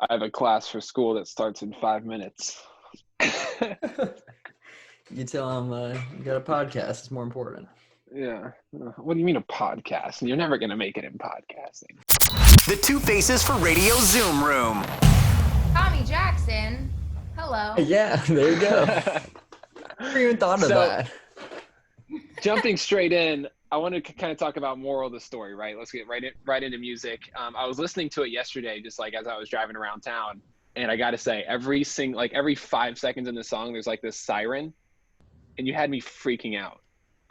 I have a class for school that starts in 5 minutes. You tell him you got a podcast. It's more important. Yeah. What do you mean a podcast? You're never going to make it in podcasting. The Two Faces for Radio Zoom Room. Tommy Jackson. Hello. Yeah, there you go. Never even thought of that. Jumping straight in, I want to kind of talk about moral of the story, right? Let's get right into music. I was listening to it yesterday, just like as I was driving around town, and I got to say, every 5 seconds in the song, there's like this siren, and you had me freaking out.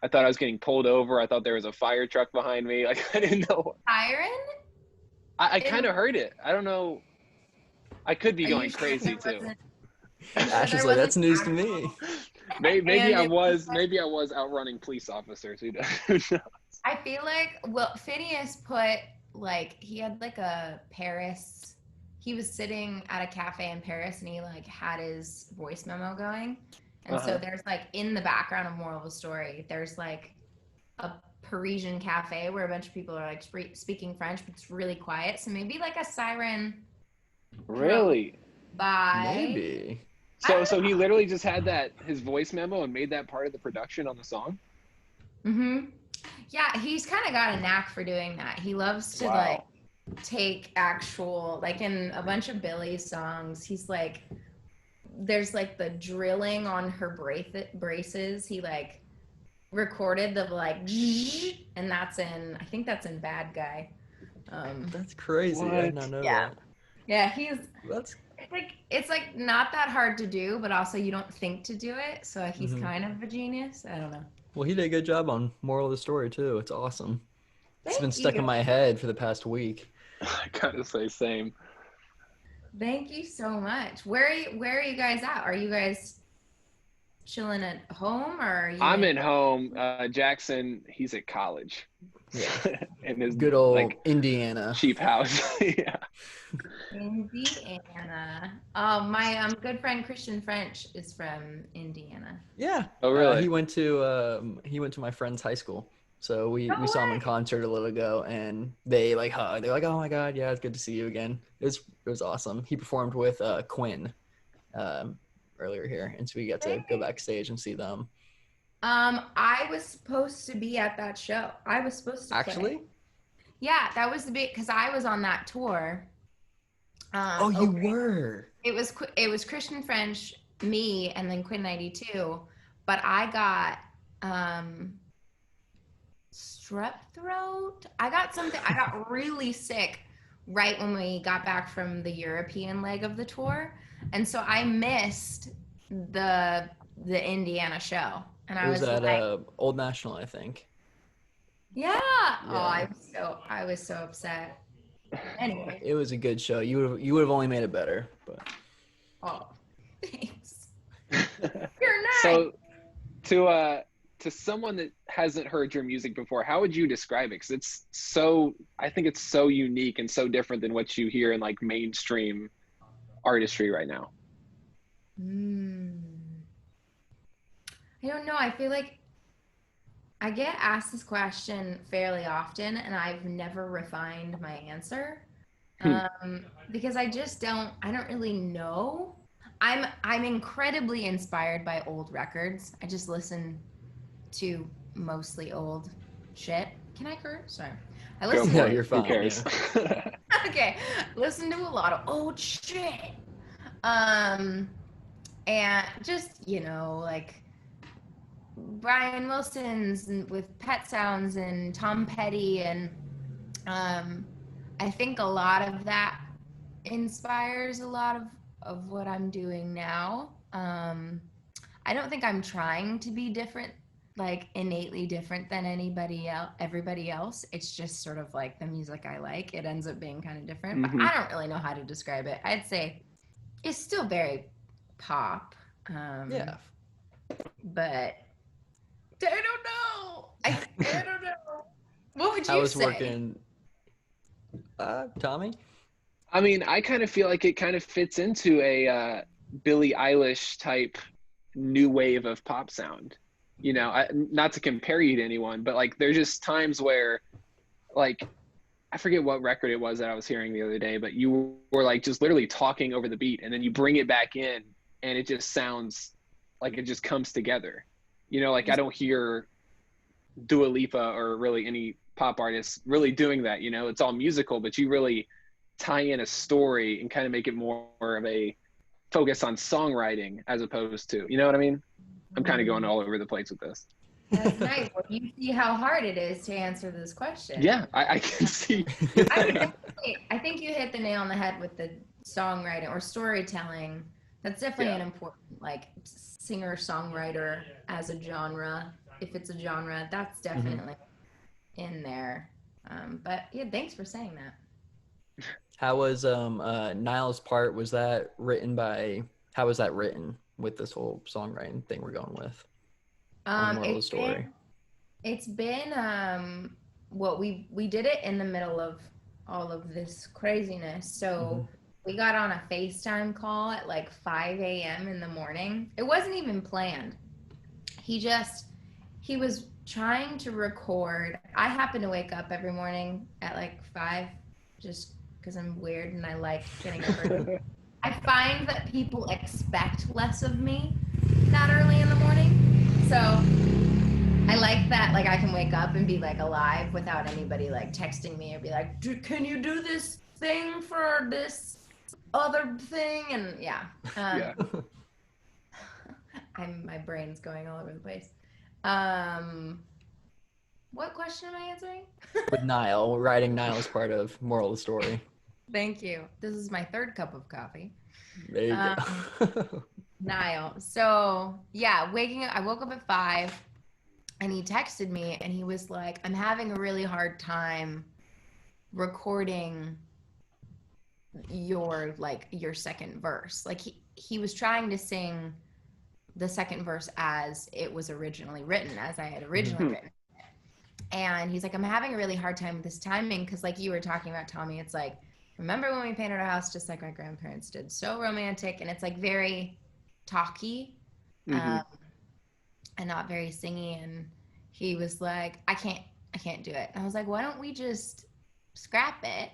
I thought I was getting pulled over. I thought there was a fire truck behind me. Like, I didn't know. Siren? I kind of heard it. I don't know. I could be going crazy too. Ash is like, that's news to me. Maybe I was outrunning police officers. Who knows? I feel like, Phineas he had like a Paris. He was sitting at a cafe in Paris, and he like had his voice memo going. And so there's like in the background of Moral of the Story, there's like a Parisian cafe where a bunch of people are like speaking French, but it's really quiet. So maybe like a siren. Really? By. Maybe. So he literally just had his voice memo and made that part of the production on the song? Mm-hmm. Yeah, he's kind of got a knack for doing that. He loves to like take actual, like in a bunch of Billy's songs, he's like, there's like the drilling on her braces. He like recorded the like, and I think that's in Bad Guy. That's crazy. What? I did not know that. Yeah, it's like not that hard to do, but also you don't think to do it. So he's kind of a genius. I don't know. Well, he did a good job on Moral of the Story too. It's awesome. It's been stuck you. in my head for the past week. I gotta say, same. Thank you so much. Where are you guys at? Are you guys chilling at home, or are you? I'm at home. Jackson, he's at college. Yeah. In his good old Indiana cheap house. Yeah. Indiana. My good friend Christian French is from Indiana. Yeah. Oh, really? He went to my friend's high school. So we saw him in concert a little ago, and they like hugged. They're like, "Oh my God, yeah, it's good to see you again." It was awesome. He performed with Quinn earlier here, and so we got to go backstage and see them. I was supposed to be at that show. I was supposed to actually. Play. Yeah, that was the big because I was on that tour. You were. It was Christian French, me, and then Quinn 92, but I got strep throat. I got really sick right when we got back from the European leg of the tour, and so I missed the Indiana show. And it was at Old National, I think. Yeah. Oh, I was so upset. Anyway, it was a good show. You would have only made it better, but. Oh, thanks. You're nice. So, to someone that hasn't heard your music before, how would you describe it? Because I think it's so unique and so different than what you hear in like mainstream artistry right now. I don't know. I feel like I get asked this question fairly often, and I've never refined my answer because I don't really know. I'm incredibly inspired by old records. I just listen to mostly old shit. Can I curse? Sorry. I listen to you're fine. Who cares? Yeah. Okay. Listen to a lot of old shit. And just, like Brian Wilson's with Pet Sounds and Tom Petty, and I think a lot of that inspires a lot of what I'm doing now. I don't think I'm trying to be different, like innately different than everybody else. It's just sort of like the music I like. It ends up being kind of different, but I don't really know how to describe it. I'd say it's still very pop. Yeah. But I don't know. I don't know. What would you say? I was working. Tommy? I mean, I kind of feel like it kind of fits into a Billie Eilish type new wave of pop sound. Not to compare you to anyone, but like there's just times where like I forget what record it was that I was hearing the other day, but you were like just literally talking over the beat, and then you bring it back in, and it just sounds like it just comes together. Like I don't hear Dua Lipa or really any pop artists really doing that. It's all musical, but you really tie in a story and kind of make it more of a focus on songwriting as opposed to, you know what I mean? I'm kind of going all over the place with this. That's nice. Well, you see how hard it is to answer this question. Yeah, I can see. I think you hit the nail on the head with the songwriting or storytelling. That's definitely an important, like, singer-songwriter as a genre. If it's a genre, that's definitely in there. But yeah, thanks for saying that. How was Niall's part? Was that written by? How was that written with this whole songwriting thing we're going with? Moral of the story. It's been what we did it in the middle of all of this craziness. So we got on a FaceTime call at like 5 a.m. in the morning. It wasn't even planned. He was trying to record. I happen to wake up every morning at like 5 just because I'm weird and I like getting up early. I find that people expect less of me that early in the morning. So I like that, like I can wake up and be like alive without anybody like texting me or be like, can you do this thing for this other thing? And my brain's going all over the place. What question am I answering? With Niall, writing Niall's part of Moral of the Story. Thank you. This is my third cup of coffee. There you go. Niall. So yeah, I woke up at 5 and he texted me and he was like, I'm having a really hard time recording your second verse. Like he was trying to sing the second verse as it was originally written, as I had originally written it. And he's like, I'm having a really hard time with this timing because like you were talking about, Tommy, it's like, remember when we painted our house just like my grandparents did? So romantic, and it's like very talky and not very singy. And he was like, I can't do it. And I was like, why don't we just scrap it?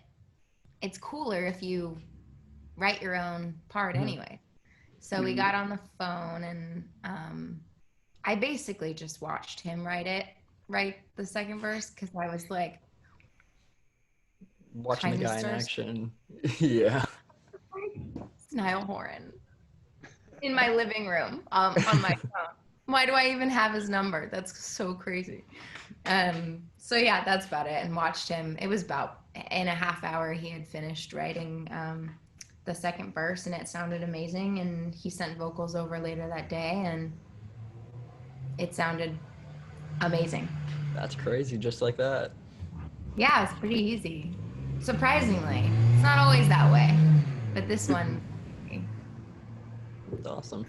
It's cooler if you write your own part anyway. So we got on the phone and I basically just watched him write the second verse because I was like watching the guy in action. Yeah. It's Niall Horan in my living room on my phone. Why do I even have his number? That's so crazy. So yeah, that's about it. And watched him. It was about in a half hour he had finished writing the second verse and it sounded amazing. And he sent vocals over later that day and it sounded amazing. That's crazy, just like that. Yeah, it's pretty easy. Surprisingly. It's not always that way. But this one. That's awesome.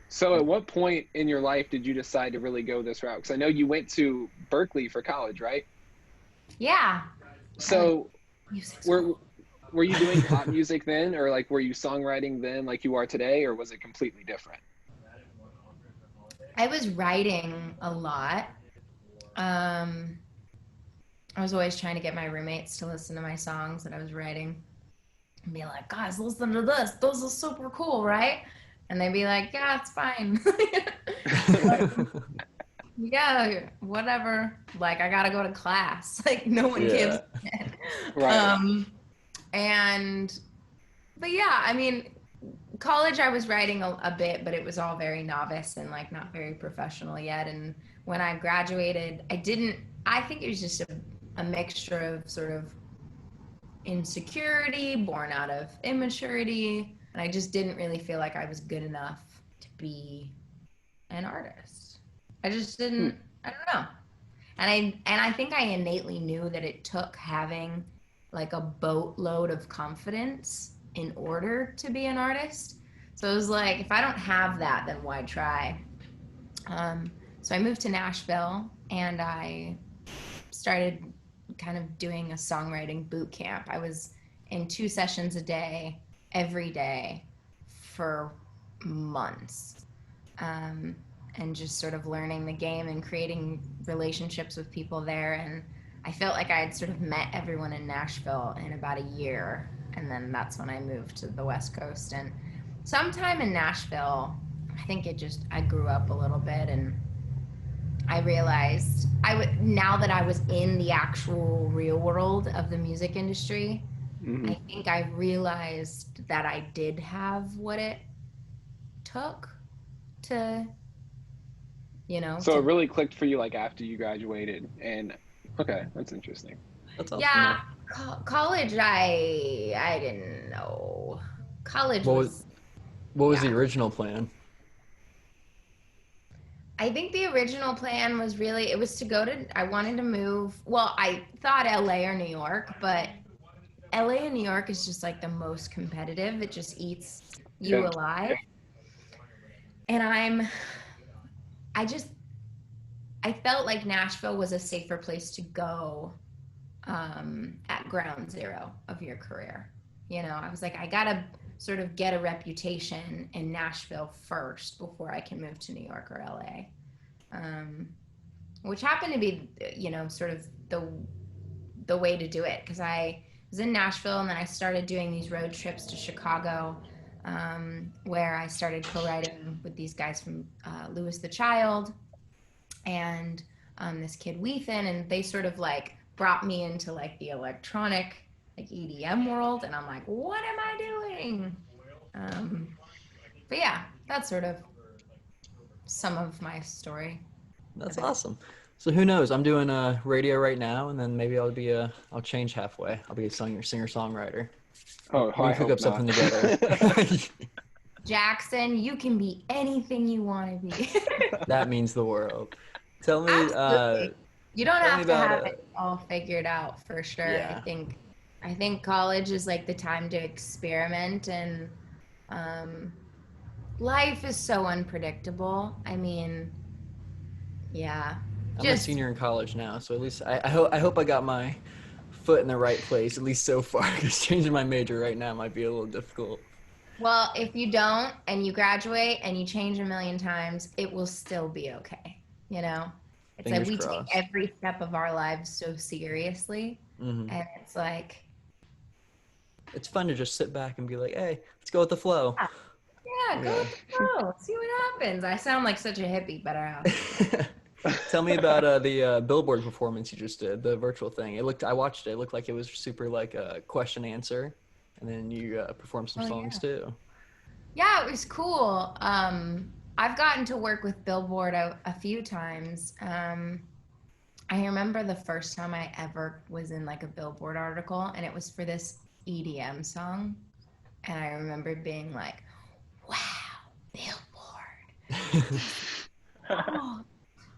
So at what point in your life did you decide to really go this route? Because I know you went to Berkeley for college, right? Yeah. So were you doing pop music then, or like were you songwriting then like you are today, or was it completely different? I was writing a lot. I was always trying to get my roommates to listen to my songs that I was writing and be like, guys, listen to this. Those are super cool, right? And they'd be like, yeah, it's fine. Yeah, whatever. Like, I got to go to class. Like, no one gives a shit. Right. But yeah, I mean, college I was writing a bit, but it was all very novice and like not very professional yet. And when I graduated, I think it was just a mixture of sort of insecurity born out of immaturity. And I just didn't really feel like I was good enough to be an artist. I just didn't, I don't know. And I think I innately knew that it took having like a boatload of confidence in order to be an artist. So it was like, if I don't have that, then why try? So I moved to Nashville and I started kind of doing a songwriting boot camp. I was in 2 sessions a day, every day for months. And just sort of learning the game and creating relationships with people there. And I felt like I had sort of met everyone in Nashville in about a year, and then that's when I moved to the West Coast. And sometime in Nashville, I think I grew up a little bit, and I realized now that I was in the actual real world of the music industry, I think I realized that I did have what it took to, So it really clicked for you like after you graduated, and okay, that's interesting. That's awesome. Yeah, college, I didn't know. College was. What was the original plan? I think the original plan was it was to I wanted to move. Well, I thought LA or New York, but LA and New York is just like the most competitive. It just eats you alive. And I felt like Nashville was a safer place to go at ground zero of your career. I was like, I gotta sort of get a reputation in Nashville first before I can move to New York or LA, which happened to be, sort of the way to do it, because I was in Nashville and then I started doing these road trips to Chicago, where I started co-writing with these guys from Louis the Child and this kid Weethan, and they sort of like brought me into like the electronic like EDM world, and I'm like, what am I doing? But yeah, that's sort of some of my story. That's awesome. So who knows? I'm doing radio right now, and then maybe I'll change halfway. I'll be a singer-songwriter. Oh, we can cook up something together. Jackson, you can be anything you want to be. That means the world. Tell me, you don't have to have it all figured out for sure. Yeah. I think college is like the time to experiment, and life is so unpredictable. I mean, yeah. I'm a senior in college now, so at least I hope I got my foot in the right place, at least so far, because changing my major right now might be a little difficult. Well, if you don't and you graduate and you change a million times, it will still be okay. It's Fingers like we crossed. take every step of our lives so seriously, and it's like, it's fun to just sit back and be like, hey, let's go with the flow. Yeah, go with the flow. See what happens. I sound like such a hippie, but Tell me about the Billboard performance you just did, the virtual thing. I watched it. It looked like it was super like a question answer, and then you performed some songs too. Yeah, it was cool. I've gotten to work with Billboard a few times. I remember the first time I ever was in like a Billboard article, and it was for this EDM song, and I remember being like, wow, Billboard.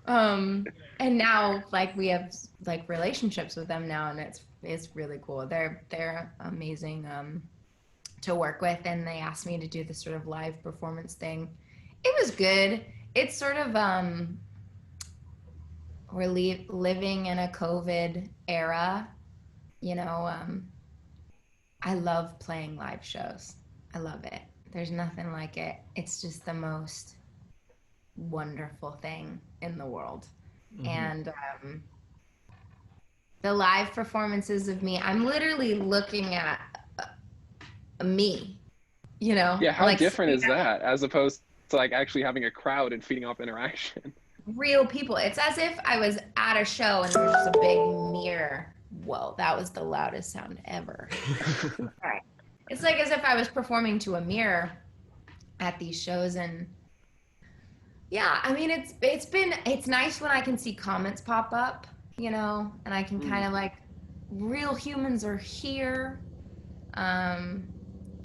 And now like we have like relationships with them now, and it's really cool. They're amazing to work with, and they asked me to do this sort of live performance thing. It was good. It's sort of we're living in a COVID era, I love playing live shows. I love it. There's nothing like it. It's just the most wonderful thing in the world. And the live performances of me, I'm literally looking at me, Yeah, how like, different is that as opposed to like actually having a crowd and feeding off interaction? Real people. It's as if I was at a show and there was just a big mirror. Whoa, that was the loudest sound ever. All right. It's like as if I was performing to a mirror at these shows, and yeah, I mean, it's nice when I can see comments pop up, and I can kind of like, real humans are here. And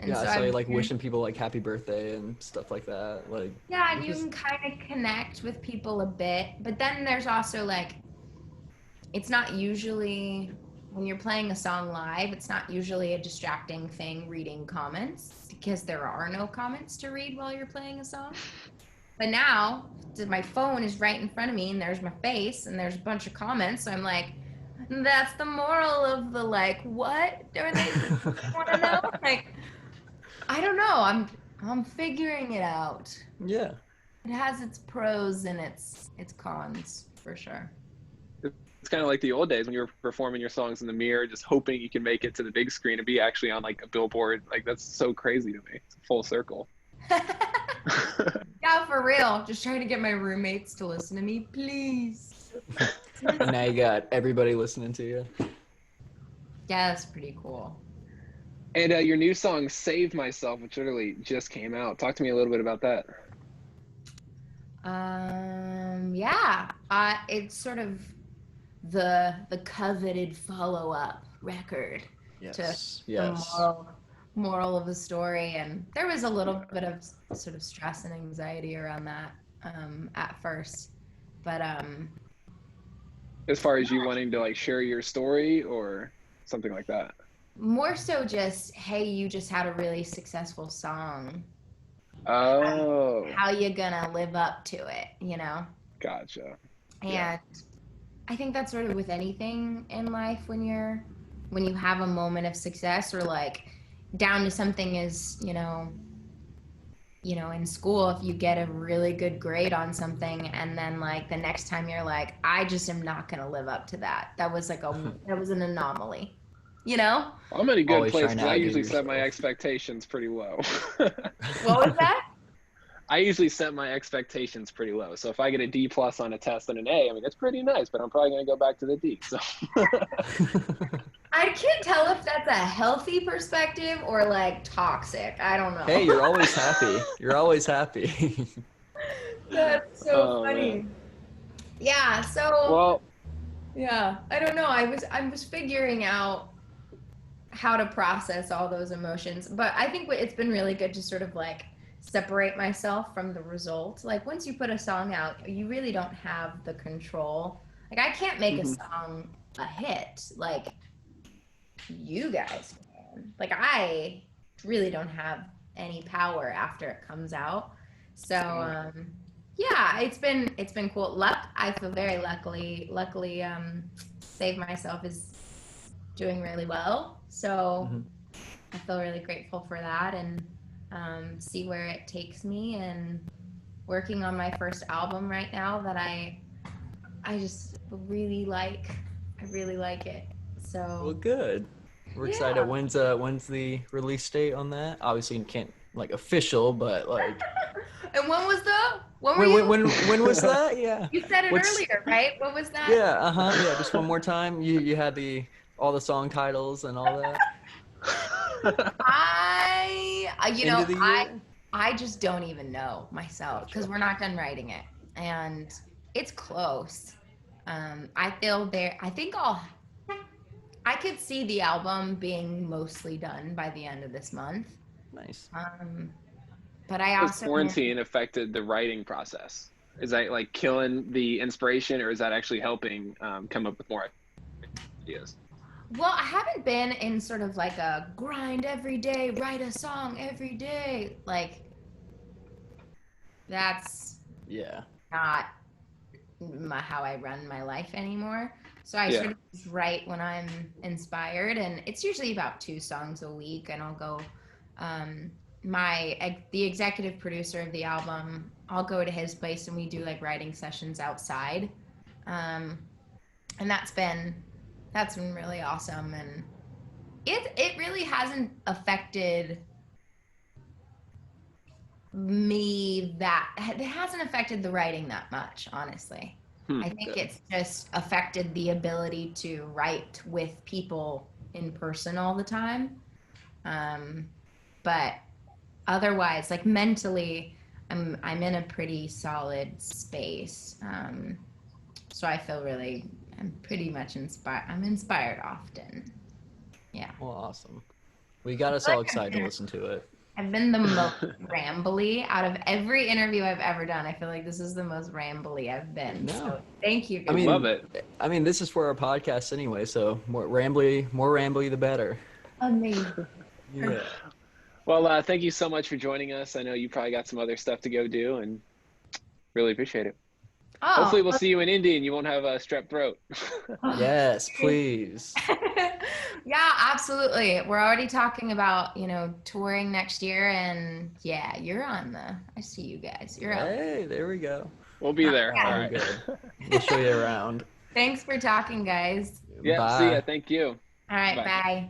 yeah, so I saw you like wishing people like happy birthday and stuff like that. Like, yeah, and you can kind of connect with people a bit, but then there's also like, it's not usually, when you're playing a song live, it's not usually a distracting thing reading comments, because there are no comments to read while you're playing a song. But now my phone is right in front of me, and there's my face, and there's a bunch of comments, so I'm like, that's the moral of the, like, what are they want to know? Like, I don't know. I'm figuring it out. yeah. It has its pros and its cons, for sure. It's kind of like the old days when you were performing your songs in the mirror, just hoping you can make it to the big screen and be actually on like a billboard. Like that's so crazy to me. It's full circle. Yeah, for real. Just trying to get my roommates to listen to me, please. And now you got everybody listening to you. Yeah, that's pretty cool. And your new song, Save Myself, which literally just came out. Talk to me a little bit about that. Yeah, it's sort of the coveted follow-up record to the moral of the story. And there was a little bit of sort of stress and anxiety around that at first. But as far as you wanting to like share your story or something like that? More so just, hey, you just had a really successful song. Oh. How you gonna live up to it, you know? Gotcha. And Yeah. I think that's sort of with anything in life when you have a moment of success, or like down to something is, you know, in school, if you get a really good grade on something and then like the next time you're like, I just am not gonna live up to that. That was like that was an anomaly, you know? I'm in a good Always place trying to because I outdo usually set my yourself. expectations pretty low. What was that? I usually set my expectations pretty low. So if I get a D plus on a test and an A, I mean, that's pretty nice, but I'm probably going to go back to the D. So I can't tell if that's a healthy perspective or like toxic. I don't know. Hey, you're always happy. You're always happy. That's so Oh, funny. man. Yeah, so Well, yeah, I don't know. I was figuring out how to process all those emotions, but I think it's been really good to sort of like separate myself from the result. Like once you put a song out, you really don't have the control. Like I can't make a song a hit. Like you guys can. Like I really don't have any power after it comes out. So yeah, it's been cool. I feel very luckily Save Myself is doing really well. So I feel really grateful for that, and see where it takes me, and working on my first album right now that I just really like. I really like it. So Well, good. We're excited. When's the release date on that? Obviously, you can't like official, but like. And when was When was that? Yeah. You said it earlier, right? What was that? Yeah. Yeah. Just one more time. You had all the song titles and all that. End of the year? I just don't even know myself because we're not done writing it, and it's close. I feel there. I could see the album being mostly done by the end of this month. Nice. But I has also quarantine affected the writing process? Is that like killing the inspiration, or is that actually helping come up with more ideas? Well, I haven't been in sort of like a grind every day, write a song every day. Like that's not how I run my life anymore. So I sort of just write when I'm inspired, and it's usually about 2 songs a week, and I'll go the executive producer of the album, I'll go to his place and we do like writing sessions outside. And that's been really awesome, and it really hasn't affected me it hasn't affected the writing that much, honestly. I think it's just affected the ability to write with people in person all the time. But otherwise, like mentally, I'm in a pretty solid space. So I feel I'm pretty much inspired. I'm inspired often. Yeah. Well, awesome. We got us all excited to listen to it. I've been the most rambly out of every interview I've ever done. I feel like this is the most rambly I've been. No. So thank you. I mean, love it. I mean, this is for our podcast anyway, so more rambly, the better. Amazing. Yeah. Well, thank you so much for joining us. I know you probably got some other stuff to go do, and really appreciate it. Oh, hopefully we'll see you in Indy and you won't have a strep throat. Yes, please. Yeah, absolutely. We're already talking about, touring next year, and yeah, I see you guys. You're out. Hey, there we go. We'll be there. Yeah. All right. Good. We'll show you around. Thanks for talking, guys. Yeah, see Bye. ya. Thank you. All right, Bye. bye.